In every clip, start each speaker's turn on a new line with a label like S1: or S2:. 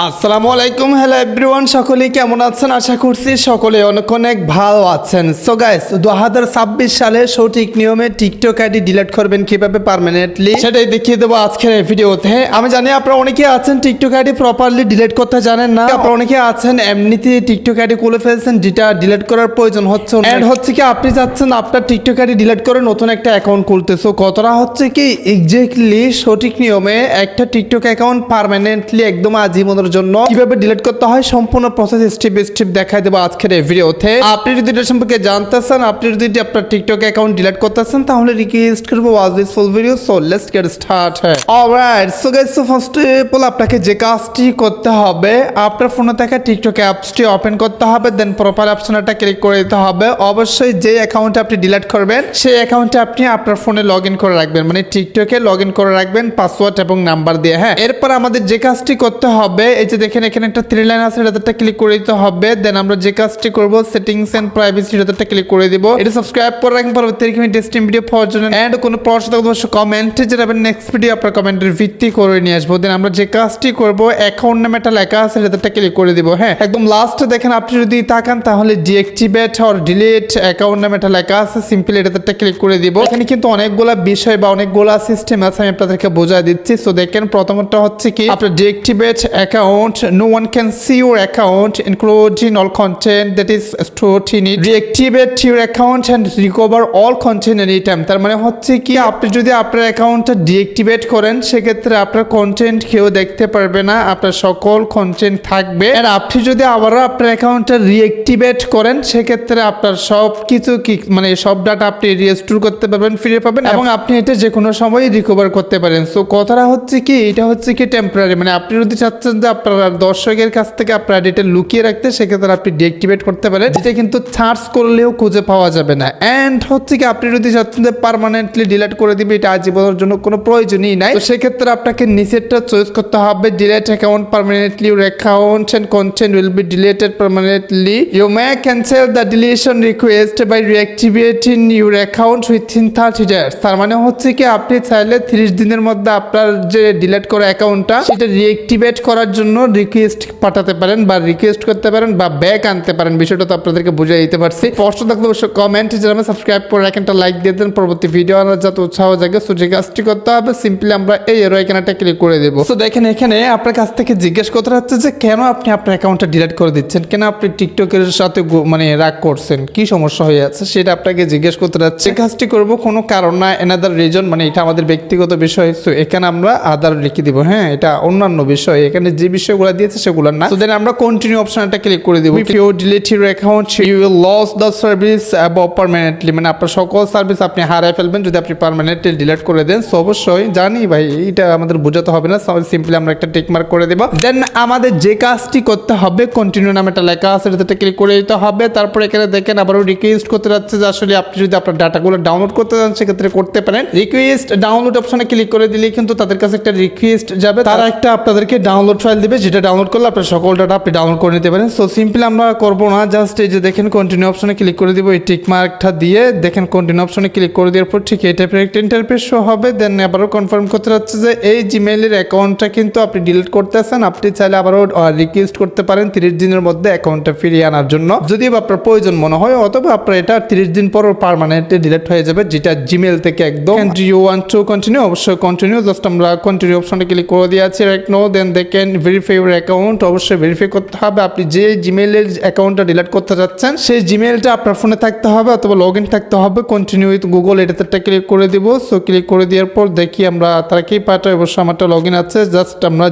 S1: আসসালামু আলাইকুম, hello everyone, সকলেই কেমন আছেন? আশা করছি সকলে অনেক অনেক ভালো আছেন। সো গাইস, 2026 সালে সঠিক নিয়মে টিকটক আইডি ডিলিট করবেন কিভাবে পার্মানেন্টলি, সেটাই দেখিয়ে দেবো আজকের এই ভিডিওতে। আমি জানি আপনারা অনেকে আছেন টিকটক আইডি প্রপারলি ডিলিট করতে জানেন না, আপনারা অনেকে আছেন এমনিতে টিকটক আইডি খুলে ফেলছেন যেটা ডিলিট করার প্রয়োজন হচ্ছে, এন্ড হচ্ছে কি আপনি চাচ্ছেন আপনার টিকটক আইডি ডিলিট করে নতুন একটা অ্যাকাউন্ট খুলতে। সো কতটা হচ্ছে কি এক্স্যাক্টলি সঠিক নিয়মে একটা টিকটক অ্যাকাউন্ট পার্মানেন্টলি একদম আজীবনের জন্য কিভাবে ডিলিট করতে হয় সম্পূর্ণ প্রসেস স্টেপ বাই স্টেপ দেখাই দেবো আজকের এই ভিডিওতে। আপনি যদি এটা সম্পর্কে জানতে চান, আপনি যদি আপনার টিকটক অ্যাকাউন্ট ডিলিট করতে চান, তাহলে রিকোয়েস্ট করবো watch this full video. So let's get start. Alright, so guys, so first of all আপনাকে যে কাজটি করতে হবে, আপনার ফোনে থাকা টিকটক অ্যাপসটি ওপেন করতে হবে, দেন প্রোফাইল অপশনটা ক্লিক করে দিতে হবে। অবশ্যই যে অ্যাকাউন্টে আপনি ডিলিট করবেন সেই অ্যাকাউন্টে আপনি আপনার ফোনে লগ ইন করে রাখবেন, মানে টিকটকে লগ ইন করে রাখবেন পাসওয়ার্ড এবং নাম্বার দিয়ে। হ্যাঁ, এরপর আমাদের যে কাজটি করতে হবে, এই যে দেখেন এখানে একটা 3 লাইন আছে, এটাতে ক্লিক করে দিতে হবে। দেন আমরা যে কাজটি করব, সেটিংস এন্ড প্রাইভেসি, এটাতে ক্লিক করে দিব। এটা সাবস্ক্রাইব করে রাখবেন পরবর্তী টেস্টিং ভিডিও পাওয়ার জন্য। এন্ড কোনো প্রশ্ন থাকলে অবশ্যই কমেন্টে জানাবেন, নেক্সট ভিডিও আপনার কমেন্টের ভিত্তি করে নিয়ে আসবো। দেন আমরা যে কাজটি করব, অ্যাকাউন্ট নামে একটা লেখা আছে, এটাতে ক্লিক করে দিব। হ্যাঁ, একদম লাস্টে দেখেন আপনি যদি তাকান তাহলে ডিঅ্যাক্টিভেট অর ডিলিট অ্যাকাউন্ট নামে একটা লেখা আছে, সিম্পলি এটাতে ক্লিক করে দিব। এখানে কিন্তু অনেকগুলা বিষয় বা অনেকগুলা সিস্টেম আছে, আমি আপনাদেরকে বোঝাই দিচ্ছি। সো দেখেন প্রথমত হচ্ছে কি আপনার deactivate account, no one can see your account including all content that is stored in it. Reactivate your account and recover all content anytime. তার মানে হচ্ছে কি আপনি যদি আপনার অ্যাকাউন্টটা ডিঅ্যাক্টিভেট করেন, সেক্ষেত্রে আপনার কন্টেন্ট কেউ দেখতে পারবে না, আপনার সকল কন্টেন্ট থাকবে। আর আপনি যদি আবারও আপনার অ্যাকাউন্টটা রিঅ্যাক্টিভেট করেন, সেক্ষেত্রে আপনার সব কিছু কি মানে সব ডাটা আপনি রিস্টোর করতে পারবেন, ফিরে পাবেন, এবং আপনি এটা যে কোনো সময় রিকভার করতে পারেন। সো কথাটা হচ্ছে কি এটা হচ্ছে কি টেম্পোরারি, মানে আপনি যদি চাচ্ছেন যে আপনার দর্শকের কাছ থেকে আপনার আইডিটা লুকিয়ে রাখতে, সেক্ষেত্রে আপনি ডিঅ্যাক্টিভেট করতে পারেন, যেটা কিন্তু সার্চ করলেও খুঁজে পাওয়া যাবে না। এন্ড হচ্ছে কি আপনি যদি চাচ্ছেন যে পার্মানেন্টলি ডিলিট করে দিবে, এটা আজীবনের জন্য কোনো প্রয়োজনই নাই। তো সেক্ষেত্রে আপনাকে নিচেরটা চয়েস করতে হবে, delete account permanently, your account and content will be deleted permanently. You may cancel the deletion request by reactivating your account within 30 days। তার মানে হচ্ছে কি আপনি চাইলে 30 দিনের মধ্যে আপনার যে ডিলিট করা অ্যাকাউন্টটা সেটা রিঅ্যাক্টিভেট করার জন্য রিকোয়েস্ট পাঠাতে পারেন বা রিকোয়েস্ট করতে পারেন বা ব্যাক আনতে পারেন। বিষয়টা তো আপনাদেরকে বুঝিয়ে দিতে পারছি। প্রশ্ন থাকলে অবশ্যই কমেন্টে জানাবেন, সাবস্ক্রাইব করে রাখেন, একটা লাইক দিয়ে দেন, পরবর্তী ভিডিও আনার যাতে উৎসাহ জাগে। সো যে কাজটি করতে হবে, সিম্পলি আমরা এই এরো আইকনটা ক্লিক করে দেবো। সো দেখেন এখানে আপনার কাছ থেকে জিজ্ঞেস করতে হচ্ছে যে কেন আপনি আপনার অ্যাকাউন্টটা ডিলিট করে দিচ্ছেন, কেন আপনি টিকটকের সাথে মানে রাগ করছেন, কি সমস্যা হয়ে আছে সেটা আপনাকে জিজ্ঞেস করতে হচ্ছে। কাজটি করবো কোনো কারণ না, এনাদার রিজন, মানে এটা আমাদের ব্যক্তিগত বিষয়। সো এখানে আমরা আদার লিখে দিব। হ্যাঁ, এটা অন্যান্য বিষয়, এখানে যে বিষয়গুলো দিয়েছে সেগুলো না। তো দেন আমরা কন্টিনিউ অপশনটা ক্লিক করে দিব। If you delete your account you will lose the service above permanently, মানে আপনার সকল সার্ভিস আপনি হারায় ফেলবেন যদি আপনি পার্মানেন্টলি ডিলিট করে দেন। সো অবশ্যই জানি ভাই, এটা আমাদের বোঝাতে হবে না, সিম্পলি আমরা একটা টিক মার্ক করে দেব। দেন আমাদের যে কাজটি করতে হবে, কন্টিনিউ নামে একটা লেখা আছে, এটাতে ক্লিক করে দিতে হবে। তারপর এখানে দেখেন আবারও রিকোয়েস্ট করতে যাচ্ছে যে আসলে আপনি যদি আপনার ডাটাগুলো ডাউনলোড করতে চান, সেক্ষেত্রে করতে পারেন। রিকোয়েস্ট ডাউনলোড অপশনে ক্লিক করে দিলে কিন্তু তাদের কাছে একটা রিকোয়েস্ট যাবে, তারা একটা আপনাদেরকে ডাউনলোড ফাইল দিবে, যেটা ডাউনলোড করলে আপনার সকল ডাটা আপনি ডাউনলোড করে নিতে পারেন। সো সিম্পলি আমরা করবো না, জাস্ট এই যে দেখেন কন্টিনিউ অপশনে ক্লিক করে দিব, এই টিক মার্কটা দিয়ে দেখেন কন্টিনিউ অপশনে ক্লিক করে দেওয়ার পর ঠিক এই টাইপের একটা ইন্টারফেস শো হবে। দেন আবারও কনফার্ম করতে হচ্ছে যে এই জিমেইলের অ্যাকাউন্টটা কিন্তু আপনি ডিলিট করতেছেন, আপনি চাইলে আবারও রিকোয়েস্ট করতে পারেন 30 দিনের মধ্যে অ্যাকাউন্টটা ফিরিয়ে আনার জন্য, যদি আপনার প্রয়োজন মনে হয়, অথবা আপনার এটা 30 দিন পর পার্মানেন্টলি ডিলিট হয়ে যাবে, যেটা জিমেইল থেকে একদম। ইউ ওয়ান্ট টু কন্টিনিউ, অবশ্যই কন্টিনিউ, জাস্ট আমরা কন্টিনিউ অপশনে ক্লিক করে দিয়েছি রাইট নাও। দেন দেখেন ভেরিফাই ইউর অ্যাকাউন্ট, অবশ্যই ভেরিফাই করতে হবে। আপনি যে জিমেইলের অ্যাকাউন্টটা ডিলিট করতে যাচ্ছেন সেই জিমেইলটা আপনার ফোনে থাকতে হবে অথবা লগ ইন থাকতে হবে। কন্টিনিউ উইথ গুগল, এটাতে ক্লিক করে দিব। সো ক্লিক করে দেওয়ার পর দেখি আমরা তারা কি পাঠায়, অবশ্যই আমারটা লগ ইন আছে, জাস্ট আমরা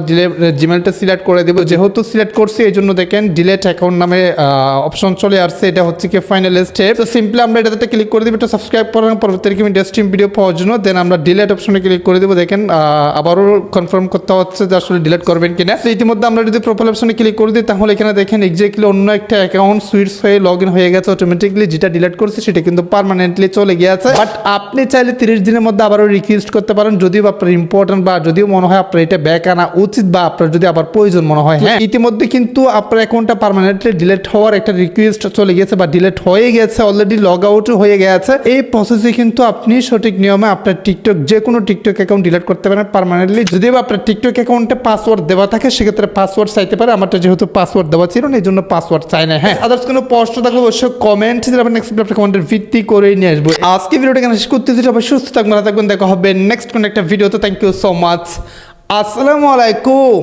S1: জিমেইলটা সিলেক্ট করে দিব। যেহেতু সিলেক্ট করছি এই জন্য দেখেন ডিলিট অ্যাকাউন্ট নামে অপশন চলে আসছে, এটা হচ্ছে কি ফাইনাল স্টেপ। তো সিম্পলি আমরা এটাতে ক্লিক করে দিব, এটা সাবস্ক্রাইব করার পরবর্তী টেস্টিং ভিডিও পাওয়ার জন্য। দেন আমরা ডিলিট অপশনে ক্লিক করে দিব। দেখেন আবারও কনফার্ম করতে হচ্ছে যে আসলে ডিলিট করবেন কিনা। তো ইতিমধ্যে আমরা যদি প্রোফাইল অপশনে ক্লিক করে দিই, তাহলে এখানে দেখেন এক্স্যাক্টলি অন্য একটা অ্যাকাউন্ট সুইচ হয়ে লগ ইন হয়ে গেছে অটোমেটিকলি, যেটা ডিলিট করছে সেটা কিন্তু পার্মানেন্টলি চলে গিয়েছে। বাট আপনি চাইলে 30 দিনের মধ্যে আবারও রিকোয়েস্ট করতে পারেন, যদিও আপনার ইম্পর্টেন্ট বা যদিও মনে হয় আপনার এটা ব্যাক আনা উচিত বা আপনার যদি আবার প্রয়োজন মনে হয়। হ্যাঁ, ইতিমধ্যে কিন্তু আপনার অ্যাকাউন্টটা পার্মানেন্টলি ডিলিট হওয়ার একটা রিকোয়েস্ট চলে গেছে বা ডিলিট হয়ে গেছে, অলরেডি লগ আউটও হয়ে গেছে। এই প্রসেসে কিন্তু আপনি সঠিক নিয়মে আপনার টিকটক যে কোনো টিকটক অ্যাকাউন্ট ডিলিট করতে পারেন পার্মানেন্টলি, যদিও আপনার টিকটক অ্যাকাউন্টে পাসওয়ার্ড দেওয়া থাকে সেক্ষেত্রে পাসওয়ার্ড চাইতে পারে। আমারটা যেহেতু পাসওয়ার্ড দেওয়া ছিল না, এই জন্য পাসওয়ার্ড চাই না। হ্যাঁ, আদার্স কোনো প্রশ্ন থাকলে অবশ্যই কমেন্ট দিলে আমরা নেক্সট ভিডিও কমেন্টের ভিত্তি করেই নিয়ে আসবো। আজকে ভিডিওটা এখানে শেষ করতেছি। সবাই সুস্থ থাকবেন, ভালো থাকবেন। দেখা হবে নেক্সট কোনো একটা ভিডিওতে। Thank you so much. আসসালামু আলাইকুম।